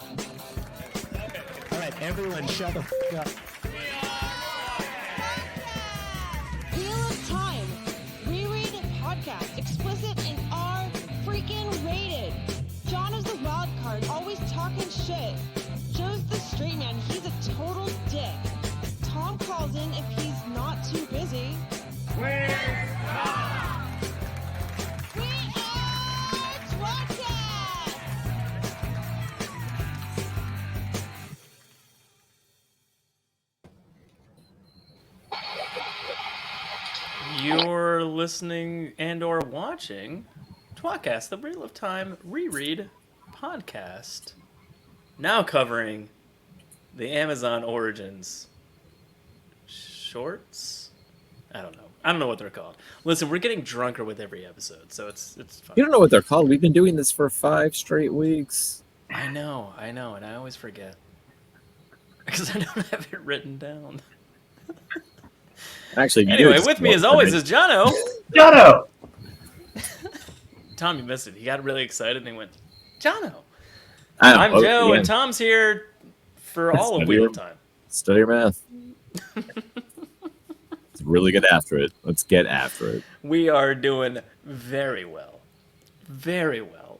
All right, everyone shut the f*** up. Wheel of Time. Reread podcast. Explicit and R freaking rated. Jono's the wild card, always talking shit. Joe's the straight man, he's a total dick. Tom calls in if he's not too busy. We are tWoTcast! You're listening and or watching tWoTcast, the Wheel of Time reread podcast. Now covering the Amazon Origins shorts? I don't know what they're called. Listen, we're getting drunker with every episode, so it's fun. You don't know what they're called. We've been doing this for 5 straight weeks. I know, and I always forget. Because I don't have it written down. Actually, anyway, with me as always is Jono. Jono! Tom, you missed it. He got really excited and he went, Jono. I'm Joe, and Tom's here for all of Wheel of Time. Study your math. Let's really get after it. Let's get after it. We are doing very well. Very well.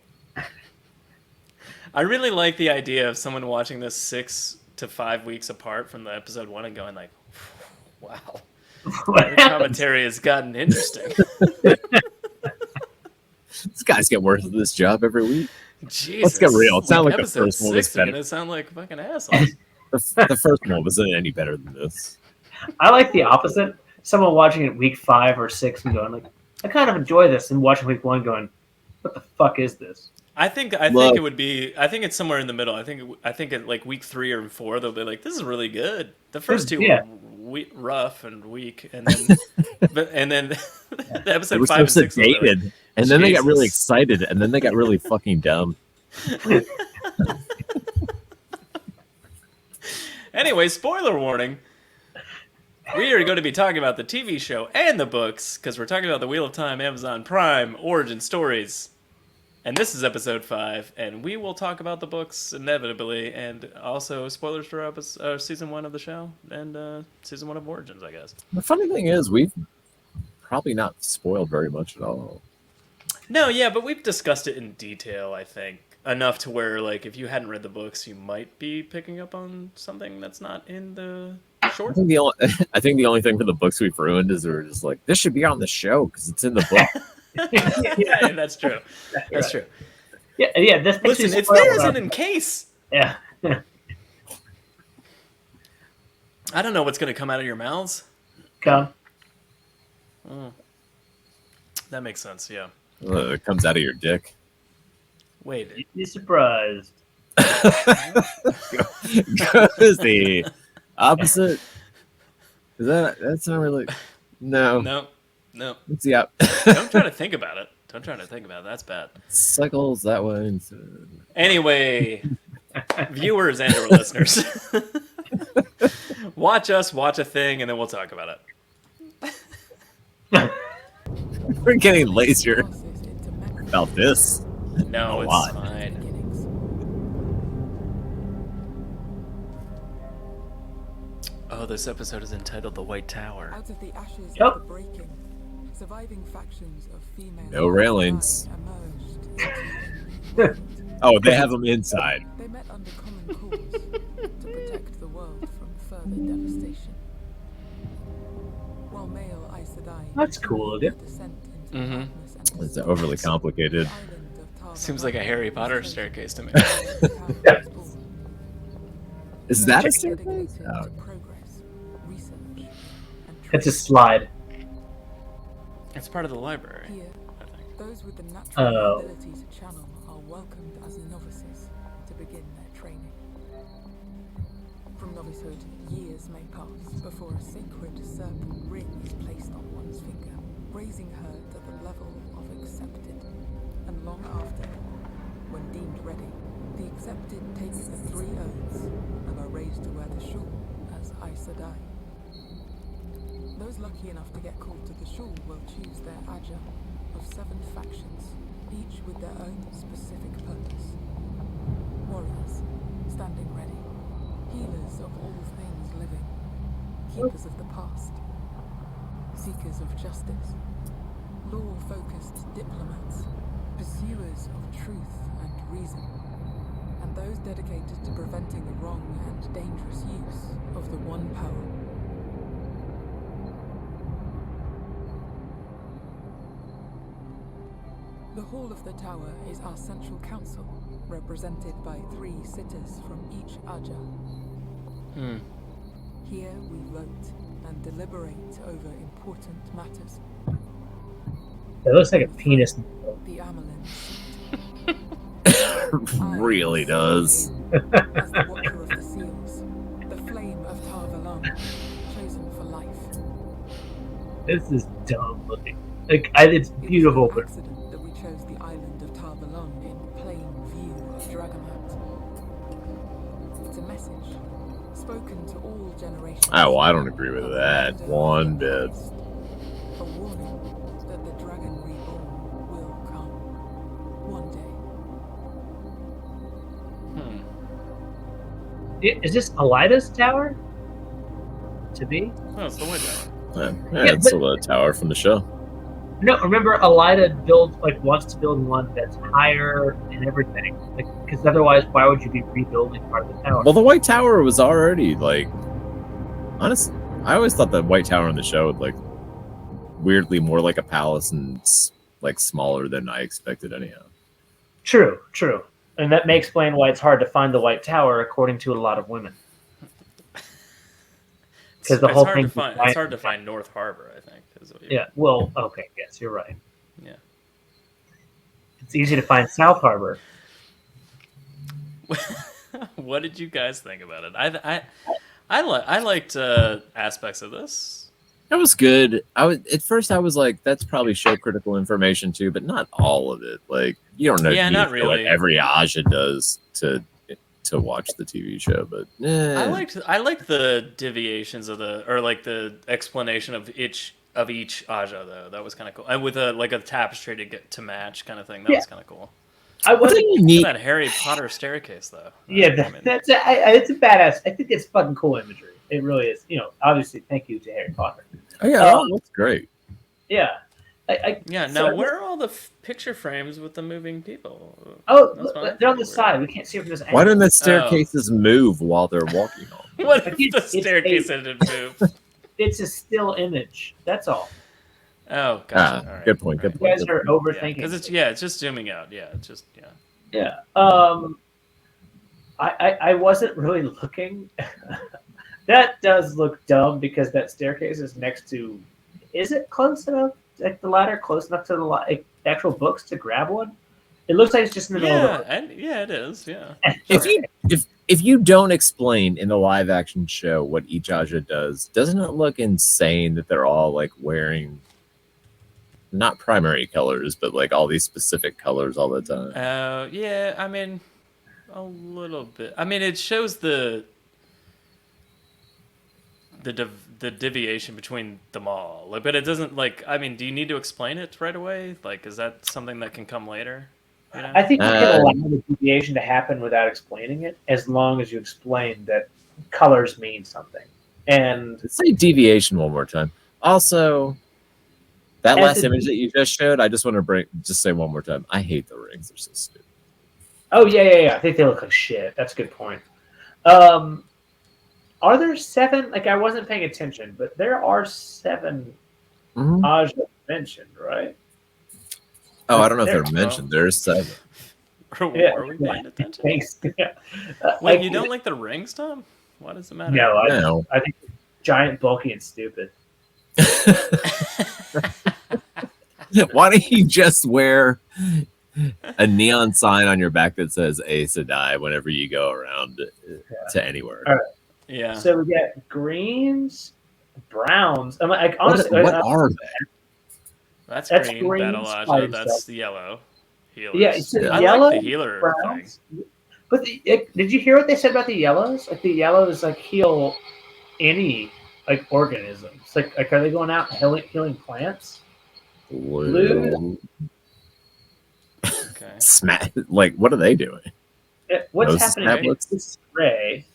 I really like the idea of someone watching this 6 to 5 weeks apart from the episode 1 and going like, wow. The commentary has gotten interesting. These guys get worse at this job every week. Jesus. Let's get real. It sounded like the episode first one was 6 are better. gonna sound like fucking assholes. The first one wasn't any better than this. I like the opposite. Someone watching it week 5 or 6 and going like, I kind of enjoy this, and watching week 1 going, what the fuck is this? I think it would be. I think it's somewhere in the middle. I think at like week 3 or 4 they'll be like, "This is really good." The first 2 were rough and weak, and then the episode 5 and 6 dated, like, and then they got really excited, and then they got really fucking dumb. Anyway, spoiler warning. We are going to be talking about the TV show and the books because we're talking about the Wheel of Time Amazon Prime origin stories. And this is episode 5, and we will talk about the books inevitably, and also spoilers for season 1 of the show and season 1 of Origins, I guess. The funny thing is, we've probably not spoiled very much at all. No, yeah, but we've discussed it in detail, I think, enough to where, like, if you hadn't read the books, you might be picking up on something that's not in the short. I think the only thing for the books we've ruined is we're just like, this should be on the show because it's in the book. Yeah, that's true. That's true. Yeah. This Listen, it's there as in case. Yeah. I don't know what's going to come out of your mouths. Come. That makes sense. Yeah. It comes out of your dick. Wait. You'd be surprised. Is the opposite? Is that's not really? No. It's the Don't try to think about it. That's bad. Cycles that way. Anyway, viewers and or listeners, watch a thing, and then we'll talk about it. We're getting lazier about this. No, it's lot. fine. Oh, this episode is entitled "The White Tower." Out of the ashes Yep. of the breaking, surviving factions of female No railings. emerged. Oh, they have them inside. They met under common cause to protect the world from further devastation. While male Aes Sedai That's cool, yeah. descent into Mhm. darkness and It's overly complicated. the island of Tar Seems like a Harry Potter staircase to me. Yeah. Is that a Dedicated staircase? to Oh. progress, research, and It's a truth. slide. It's part of the library, Here, I think. those with the natural Oh. ability to channel are welcomed as novices to begin their training. From novicehood, years may pass before a sacred serpent ring is placed on one's finger, raising her to the level of accepted. And long after, when deemed ready, the accepted take the 3 oaths and are raised to wear the shawl as Aes Sedai. Those lucky enough to get called to the shawl will choose their Aja of 7 factions, each with their own specific purpose. Warriors, keepers of the past, seekers of justice, law-focused diplomats, pursuers of truth and reason, and those dedicated to preventing the wrong and dangerous use of the one power. The Hall of the Tower is our central council, represented by 3 sitters from each Aja. Here we vote and deliberate over important matters. It looks like a penis. The Amelin Really does. as the Watcher of the Seals, the flame of Tarvalon, chosen for life. This is dumb looking. Like, it's beautiful, It was no but accident that we chose the island of Tarvalon in plain view of Dragonheart. It's a message spoken to all generations. Oh, well, I don't agree with that one bit. A warning that the Dragon Reborn will come one day. is this Elida's tower? To be? No, it's the White Tower. Yeah, it's the tower from the show. No, remember Elida wants to build one that's higher and everything. Like, because otherwise, why would you be rebuilding part of the tower? Well, the White Tower was already honestly, I always thought the White Tower in the show would weirdly more like a palace and smaller than I expected anyhow. True, and that may explain why it's hard to find the White Tower, according to a lot of women. Because the whole thing. It's hard to find North Harbor, I think. Yeah. Well, okay. Yes, you're right. Yeah. It's easy to find South Harbor. What did you guys think about it? I liked aspects of this. It was good. At first I was like, that's probably show critical information too, but not all of it. Like, you don't know. Yeah, not really. What every Aja does to watch the TV show, but I liked the deviations of the explanation of each Aja though. That was kind of cool, and with a tapestry to get to match kind of thing. That was kind of cool. I wasn't neat. That Harry Potter staircase though. Yeah, it's a badass. I think it's fucking cool imagery. It really is. Obviously, thank you to Harry Potter. Oh yeah, that's great. Yeah. Now where are all the picture frames with the moving people? Oh, they're on the side. We can't see them from this angle. Why don't the staircases move while they're walking on? What if the staircase didn't move? It's a still image. That's all. Oh, gotcha. All right. Good point. Good You point. guys are overthinking. Because it's just zooming out. Yeah, it's just Yeah. I wasn't really looking. That does look dumb because that staircase is next to. Is it close enough? Like the ladder close enough to the actual books to grab one? It looks like it's just in the middle of the it is. Yeah. If you don't explain in the live action show what each Aja does, doesn't it look insane that they're all wearing not primary colors, but all these specific colors all the time? Yeah. I mean, a little bit. I mean, it shows the deviation between them all. But it doesn't I mean, do you need to explain it right away? Is that something that can come later? You know? I think you can allow the deviation to happen without explaining it, as long as you explain that colors mean something. And say deviation one more time. Also, that last image that you just showed, I just want to say one more time. I hate the rings; they're so stupid. Oh yeah. I think they look like shit. That's a good point. Are there 7? I wasn't paying attention, but there are 7 Aja mentioned, right? Oh, I don't know if they're mentioned. There's 7. Are we paying attention? Thanks. Wait, you don't like the rings, Tom? Why does it matter? No, I think it's giant, bulky, and stupid. Why don't you just wear a neon sign on your back that says Aes Sedai whenever you go around to anywhere? All right. Yeah. So we got greens, browns. I'm honestly, what are they? That's green Battle Aja. That's the yellow. Healers. Yeah, it's I yellow, like the healer browns. thing. But did you hear what they said about the yellows? The yellows heal any organisms. Are they going out and healing plants? Blue. Okay. What are they doing? What's Those happening tablets? is spray.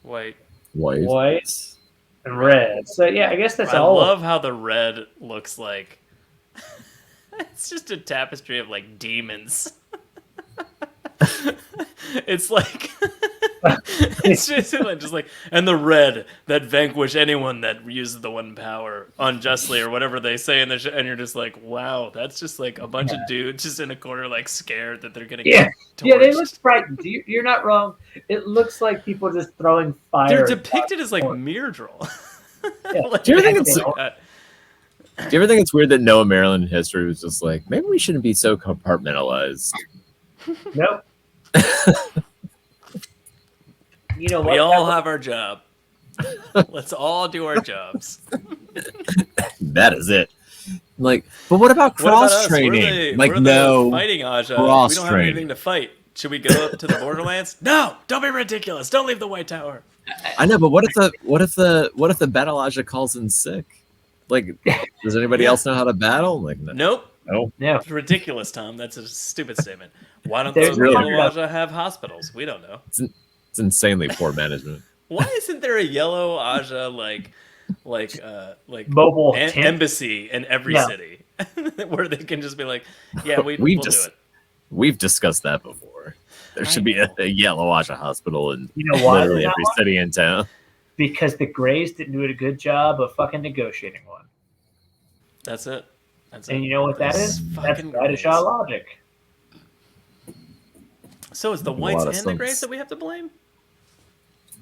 Wait. white, and red. So yeah, I guess that's I all. love how the red looks like. It's just a tapestry of like demons. It's like it's just like, and the red that vanquish anyone that uses the one power unjustly or whatever they say in the show, and you're just like, wow, that's just like a bunch of dudes just in a corner like scared that they're gonna get torched. Yeah, they look frightened. You're not wrong. It looks like people just throwing fire. They're depicted as like Myrddraal. Yeah. Like, Do you ever think it's- like that. Do you ever think it's weird that Noah Maryland history was just like, maybe we shouldn't be so compartmentalized? Nope. You know what? We all have our job. Let's all do our jobs. That is it. Like, but what about What about cross us? training? We're the fighting Aja. We cross don't have training. anything to fight. Should we go up to the Borderlands? No, don't be ridiculous. Don't leave the White Tower. I know, but what if the battle Aja calls in sick? Like, does anybody else know how to battle? Like, Nope. no. Yeah. It's ridiculous, Tom. That's a stupid statement. Why don't There's those really- yellow Aja have hospitals? We don't know. It's insanely poor management. Why isn't there a yellow Aja like Mobile tent? embassy in every Yeah. city where they can just be like, yeah, we'll do it. We've discussed that before. There should be a yellow Aja hospital in You know why? literally every city in town. Because the Greys didn't do a good job of fucking negotiating one. That's it. That's And it. you know what that Those is? That's fucking British Greys. logic. So it's the A whites lot of and the grays sense. that we have to blame?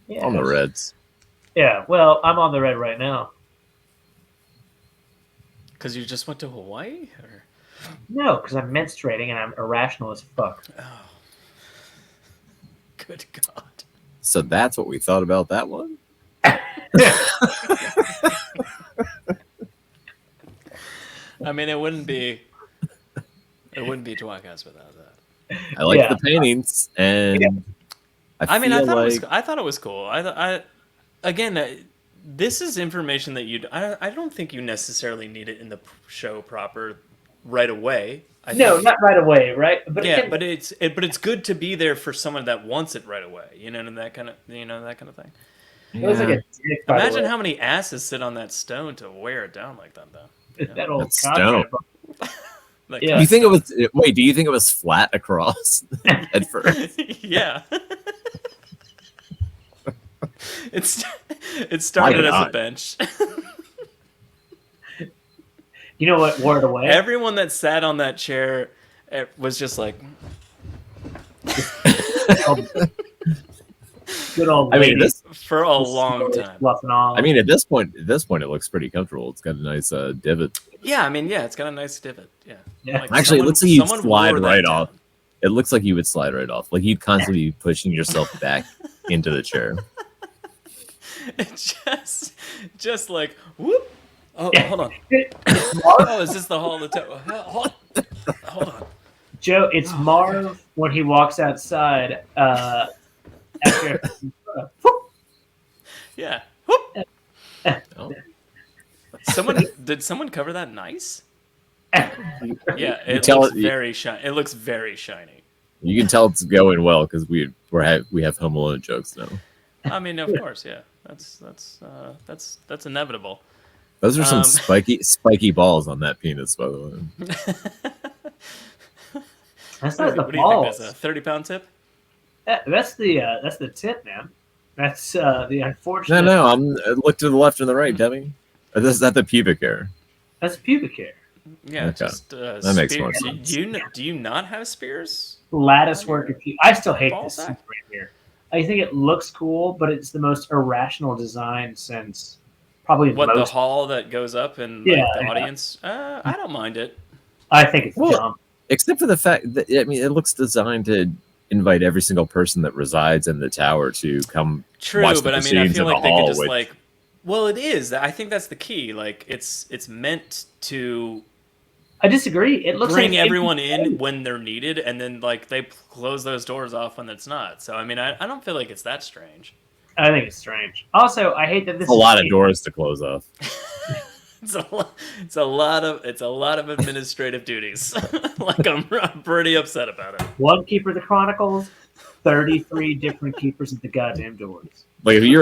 Yeah. On the Reds. Yeah, well, I'm on the red right now. Because you just went to Hawaii? Or... No, because I'm menstruating and I'm irrational as fuck. Oh. Good God. So that's what we thought about that one. I mean, it wouldn't be tWoTcast without that. I like Yeah. the paintings, and Yeah. I mean, I feel thought it was cool. Again, this is information that I don't think you necessarily need it in the show proper right away. No, not right away, right? But Yeah, again, but it's good to be there for someone that wants it right away. You know, and that kind of thing. it was like a dick, by the Imagine way. how many asses sit on that stone to wear it down like that, though. that old That's contract. Like, Yeah. You think it was? Wait, do you think it was flat across at first? yeah. It started as a not? bench. You know what wore it away? Everyone that sat on that chair was just like, Good old I mean, lady. this. for a long time. Fluffing off. I mean, at this point, it looks pretty comfortable. It's got a nice divot. Yeah, I mean, yeah, it's got a nice divot. Yeah. Yeah. Like, Actually, it looks like you'd someone slide wore that right down. off. It looks like you would slide right off. Like you'd constantly be pushing yourself back into the chair. It just like, whoop. Oh, Yeah. hold on. Marv, Oh, is this the hall of the tower? Hold on. Joe, it's Marv when he walks outside. After, Yeah. Whoop. Oh. Did someone cover that nice? Yeah, it tell looks it- very shiny. It looks very shiny. You can tell it's going well because we have Home Alone jokes now. I mean, of course, yeah. That's inevitable. Those are some Um, spiky balls on that penis, by the way. that's not the What do you think? That's balls. a 30-pound tip? That's the tip, man. That's the unfortunate. No, look to the left and the right, dummy. Is that the pubic hair? That's pubic hair. Yeah, Okay. just That makes more spears. sense. Do you not have spears? Lattice work. I still hate Ball this sack? suit right here. I think it looks cool, but it's the most irrational design since probably What, the most. hall that goes up and Yeah, the yeah. audience? I don't mind it. I think it's Well, dumb. Except for the fact that it looks designed to invite every single person that resides in the tower to come. True, watch the but I mean, I proceedings feel in the like they could hall, just which- like. Well, it is. I think that's the key. Like, it's meant to I disagree. It looks bring like everyone in when they're needed, and then like they close those doors off when it's not. So I mean, I don't feel like it's that strange. I think it's strange. Also, I hate that this A lot of is doors to close off. It's a lot of administrative duties. Like I'm pretty upset about it. one keeper of the chronicles, 33 different keepers at the goddamn doors. Like if you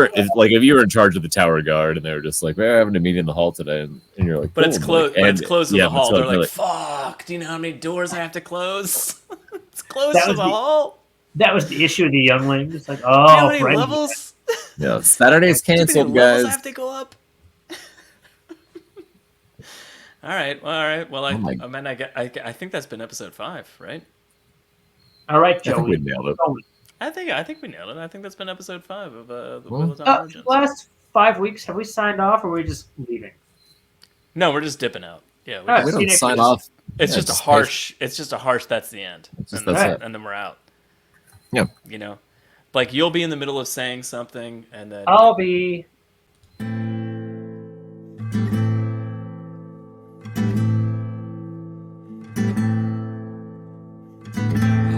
were in charge of the tower guard and they were just like, we're having a meeting in the hall today, and you're like, But it's boom, closed. like, But it's closed to yeah, the hall. so They're like, "Fuck! Do you know how many doors I have to close? It's closed That to was the the- hall. That was the issue of the youngling. It's like, Do you know how oh, many friend. levels? yeah, Saturday's Do you know how canceled, many levels I guys. have to go up?" All right. Well, Oh my- I think that's been episode 5, right? All right, I think Joey. we nailed it. I think we nailed it. I think that's been episode 5 of the Well, Wheel of Time Origins. Last 5 weeks, have we signed off or are we just leaving? No, we're just dipping out. Yeah, All right, We see you don't next sign week. off. it's Yeah, just a just harsh. It's just a harsh. That's the end. Just And, that's it. and then we're out. Yeah. You know, like you'll be in the middle of saying something, and then I'll be.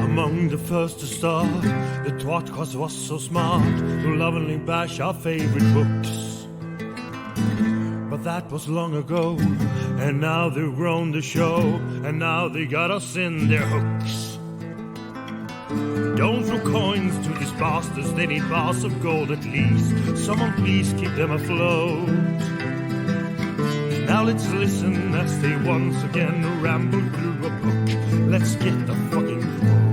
Among the first to start, the tWoTcast was so smart to lovingly bash our favorite books. But that was long ago, and now they've grown the show, and now they got us in their hooks. Don't throw coins to these bastards, they need bars of gold at least. Someone please keep them afloat. Now let's listen as they once again ramble through a book. Let's get the fucking quote.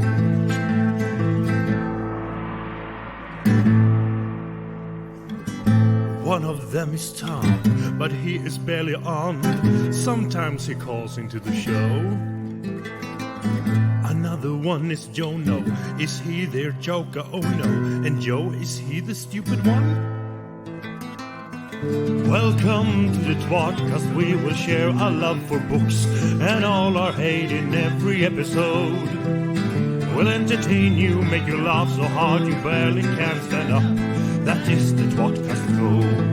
One of them is Tom, but he is barely on. Sometimes he calls into the show. Another one is Jono. Is he their joker? Oh no. And Joe, is he the stupid one? Welcome to the tWoTcast. We will share our love for books and all our hate in every episode. We'll entertain you, make you laugh so hard you barely can stand up. That is the tWoTcast code.